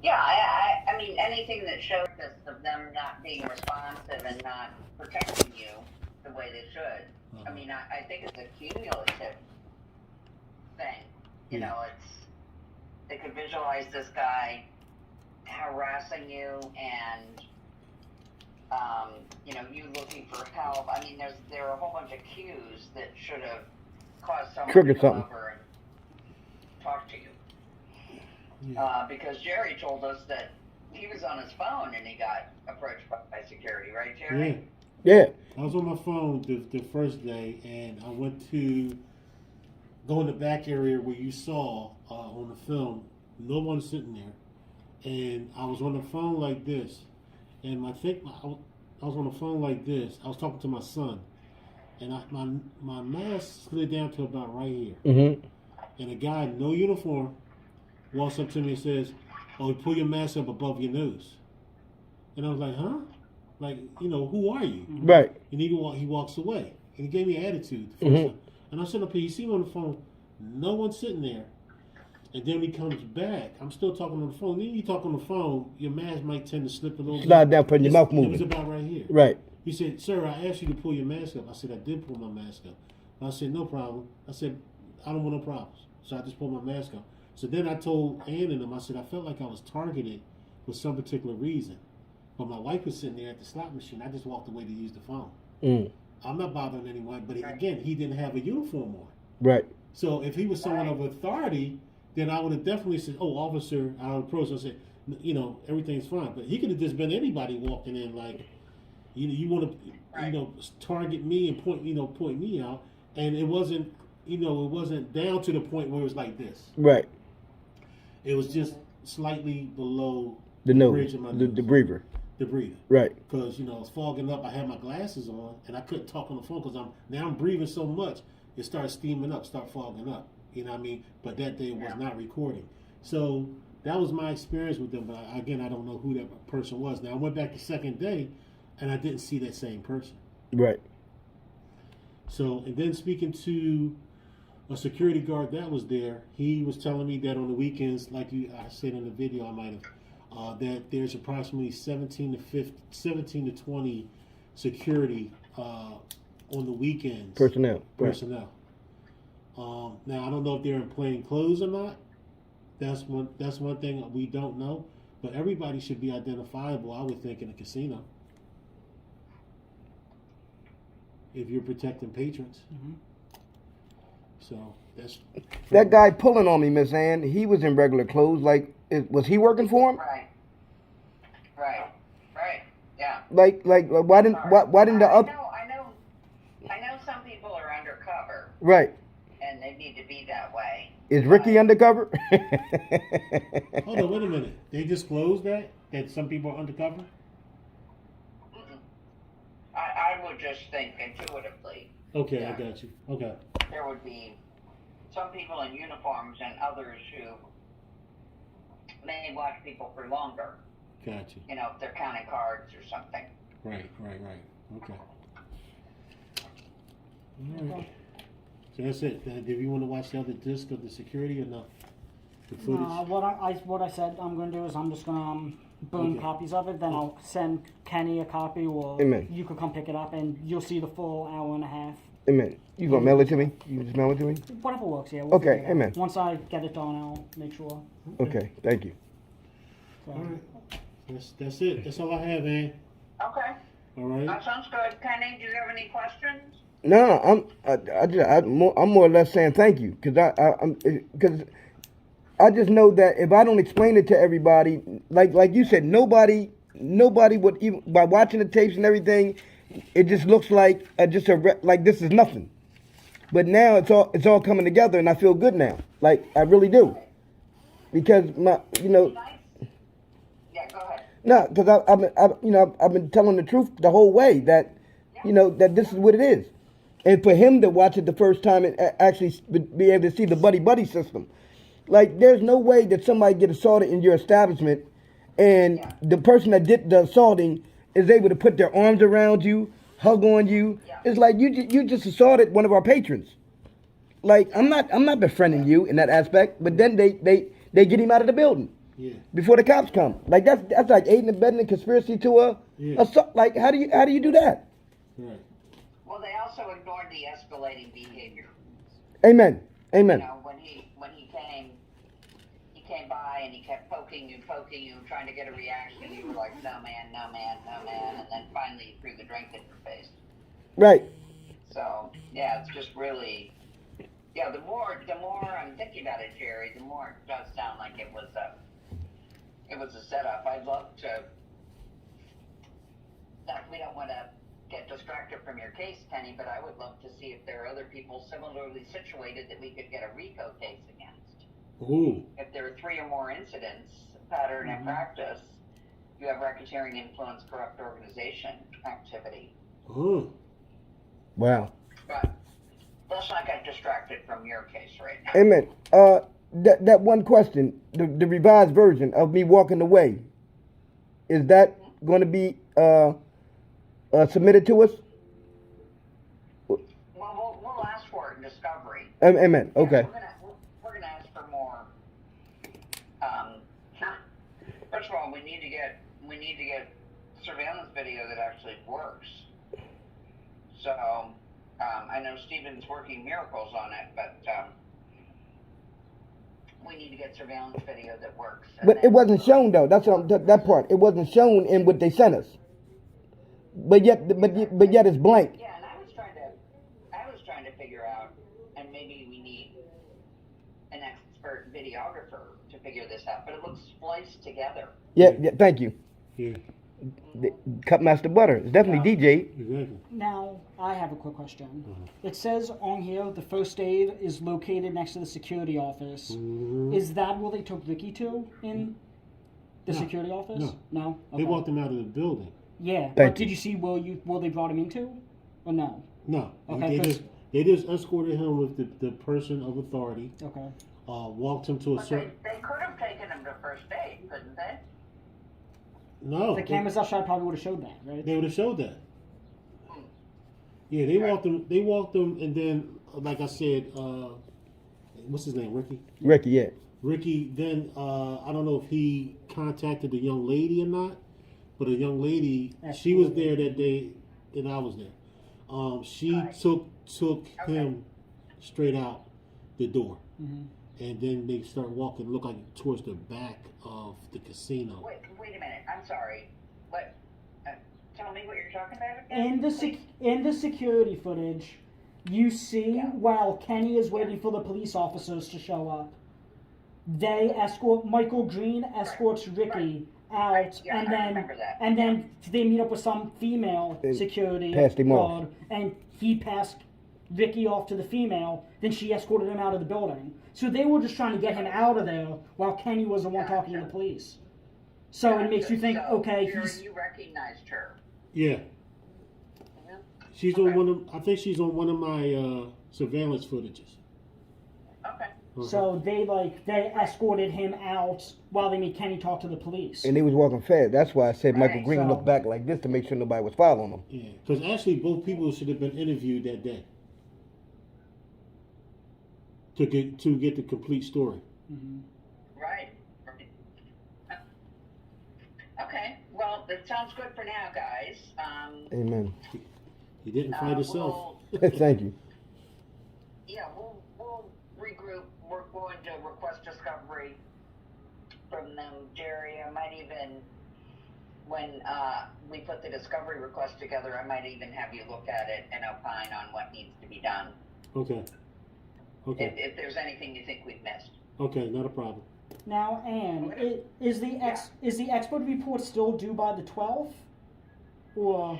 Yeah, I mean, anything that shows us of them not being responsive and not protecting you the way they should. I mean, I think it's a cumulative thing. You know, they could visualize this guy harassing you and, you know, you looking for help. I mean, there are a whole bunch of cues that should have caused someone to come over and talk to you. Because Jerry told us that he was on his phone and he got approached by security, right, Jerry? Yeah. I was on my phone the first day, and I went to go in the back area where you saw on the film, no one sitting there. And I was on the phone like this, and I was on the phone like this. I was talking to my son, and my mask slid down to about right here. Mm-hmm. And a guy, no uniform, walks up to me and says, "Oh, pull your mask up above your nose." And I was like, "Huh? Like, you know, who are you?" Right. And he walks away. And he gave me an attitude the first time. And I'm sitting up here, you see me on the phone, no one's sitting there. And then when he comes back, I'm still talking on the phone. Then you talk on the phone, your mask might tend to slip a little bit. Slide down, putting your mouth moving. It was about right here. Right. He said, "Sir, I asked you to pull your mask up." I said, "I did pull my mask up." I said, "No problem." I said, "I don't want no problems." So I just pulled my mask up. So then I told Ann and them, I said, I felt like I was targeted for some particular reason. But my wife was sitting there at the slot machine. I just walked away to use the phone. I'm not bothering anyone. But again, he didn't have a uniform on. Right. So if he was someone of authority, then I would have definitely said, "Oh, officer," I would approach and say, "You know, everything's fine." But he could have just been anybody walking in like, you want to, target me and point me out. And it wasn't, it wasn't down to the point where it was like this. Right. It was just slightly below the nose, bridge of my nose. the breather. The breather. Right. Because, it was fogging up. I had my glasses on, and I couldn't talk on the phone because I'm breathing so much, it started steaming up, start fogging up. You know what I mean? But that day it was not recording. So that was my experience with them. But again, I don't know who that person was. Now, I went back the second day, and I didn't see that same person. Right. So, and then speaking to a security guard that was there, he was telling me that on the weekends, like I said in the video, I might have, that there's approximately 17 to 20 security on the weekends. Personnel. Now I don't know if they're in plain clothes or not. That's one thing we don't know. But everybody should be identifiable, I would think, in a casino. If you're protecting patrons. So that's that guy pulling on me, Miss Ann. He was in regular clothes. Like, was he working for him? Right. Yeah. Like why didn't the other? I know some people are undercover. Right. And they need to be that way. Is Ricky undercover? Hold on, wait a minute. They disclosed that some people are undercover? I would just think intuitively. Okay, yeah. I got you. Okay. There would be some people in uniforms and others who may watch people for longer. Got you. If they're counting cards or something. Right. Okay. All right. So that's it. Did you want to watch the other disc of the security or no? The footage? What I said I'm going to do is I'm just going to boom copies of it. Then I'll send Kenny a copy, or Amen. You could come pick it up, and you'll see the full hour and a half. Amen. You gonna mail it to me? You just mail it to me? Whatever works, yeah. Okay, amen. Once I get it done, I'll make sure. Okay, thank you. So. All right. That's it. That's all I have, man. Okay. All right. That sounds good. Kenny, do you have any questions? No, I'm more or less saying thank you, because I just know that if I don't explain it to everybody, like you said, nobody would even, by watching the tapes and everything, it just looks like like this is nothing. But now it's all coming together, and I feel good now. Like I really do, because Yeah, go ahead. No, because I've been telling the truth the whole way that that this is what it is. And for him to watch it the first time and actually be able to see the buddy system. Like, there's no way that somebody get assaulted in your establishment and the person that did the assaulting is able to put their arms around you, hug on you. Yeah. It's like you just assaulted one of our patrons. Like, I'm not befriending you in that aspect, but then they get him out of the building. Yeah. Before the cops come. Like that's like aiding and abetting a conspiracy to Yeah. assault. Like how do you do that? Right. Well, they also ignored the escalating behavior. Amen. You Amen. know, when he came by and he kept poking you, trying to get a reaction. You were like, no man, no man, no man, and then finally he threw the drink in your face. Right. So yeah, it's just really, yeah. The more I'm thinking about it, Jerry, the more it does sound like it was a setup. I'd love to. We don't want to get distracted from your case, Kenny, but I would love to see if there are other people similarly situated that we could get a RICO case against. Ooh. If there are 3 or more incidents, pattern and practice, you have racketeering, influence, corrupt organization activity. Oh. Wow. But let's not get distracted from your case right now. Amen. That one question, the revised version of me walking away, is that going to be submitted to us? Well, we'll ask for it in discovery. Amen. Okay. We're gonna ask for more. First of all, we need to get surveillance video that actually works. So I know Stephen's working miracles on it, but we need to get surveillance video that works. But it wasn't shown though. That's what that part. It wasn't shown in what they sent us. But yet it's blank. Yeah, and I was trying to figure out, and maybe we need an expert videographer to figure this out. But it looks spliced together. Yeah. Thank you. Yeah. Cut Master Butter. It's definitely DJ. Exactly. Now, I have a quick question. It says on here the first aid is located next to the security office. Is that where they took Ricky to in the security office? No. No? They Okay. walked him out of the building. Yeah, Thank but did you see where they brought him into? Or no? No. Okay, They just escorted him with the person of authority. Okay. Walked him to a But certain. they could have taken him to first aid, couldn't they? No. The cameras outside probably would have showed that, right? They would have showed that. Yeah, they walked him. They walked him, and then, like I said, what's his name? Ricky. Ricky, yeah. Ricky. Then I don't know if he contacted the young lady or not, but a young lady. She was there that day, and I was there. She Right. took him straight out the door, Mm-hmm. and then they start walking. Look like towards the back of the casino. Wait a minute. I'm sorry. What? Tell me what you're talking about again. In the security footage, you see while Kenny is waiting for the police officers to show up, they escort Michael Green escorts Ricky out, Yeah, and I remember that. then they meet up with some female They security passed him off. guard, and he passed Ricky off to the female. Then she escorted him out of the building. So they were just trying to get him out of there while Kenny was the one talking to the police. So it makes you think, So, okay, Jerry, he's you recognized her. Yeah, Mhm. she's on one of. I think she's on one of my surveillance footages. Okay. so they escorted him out while they made Kenny talk to the police. And they was walking fast. That's why I said Michael Right. Green So- looked back like this to make sure nobody was following him. Yeah, because actually both people should have been interviewed that day to get the complete story. Right. Okay. Well, that sounds good for now, guys. Amen. He didn't fight himself. Thank you. We'll regroup. We're going to request discovery from them, Jerry. I might even, when we put the discovery request together, I might even have you look at it and opine on what needs to be done. Okay. Okay. If there's anything you think we've missed. Okay, not a problem. Now, Anne, is the expert report still due by the 12th? Or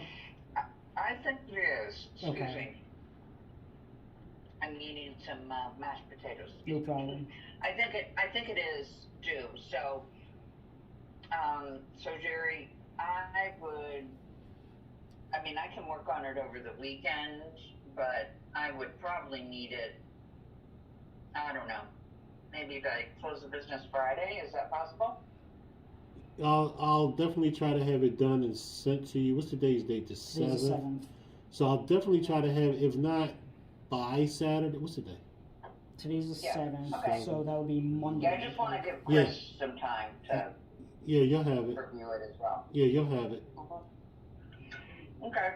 I think it is. Excuse Okay. me. I'm eating some mashed potatoes. no problem. I think it is due. So, Jerry, I can work on it over the weekend, but I would probably need it. I don't know. Maybe by close of business Friday. Is that possible? I'll definitely try to have it done and sent to you. What's today's date? The It's the 7th. So I'll definitely try to have, if not by Saturday. What's the day? Today's the Yeah, 7th, okay. so that would be Monday. Yeah, I just want to give Chris some time to Yeah, you'll have it. review it as well. Yeah, you'll have it. Okay.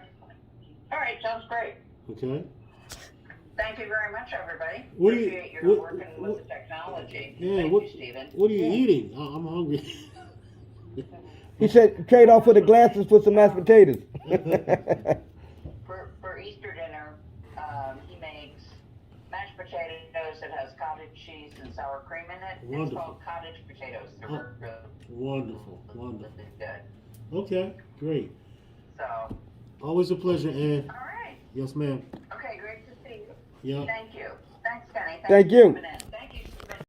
All right, sounds great. Okay. Thank you very much, everybody. What do you- Appreciate your what- working what- with the technology. Yeah, Thank what- you, Stephen. What are you Yeah. eating? I'm hungry. He said trade off for the glasses for some mashed potatoes. For Easter dinner, he makes mashed potatoes that has cottage cheese and sour cream in it. Wonderful. It's called cottage potatoes. They're Oh, really Wonderful, wonderful. good. Okay, great. So, Always a pleasure, Ann. all right. Yes, ma'am. Okay, great to see you. Yeah. Thank you. Thanks, Kenny. Thank for you. coming in.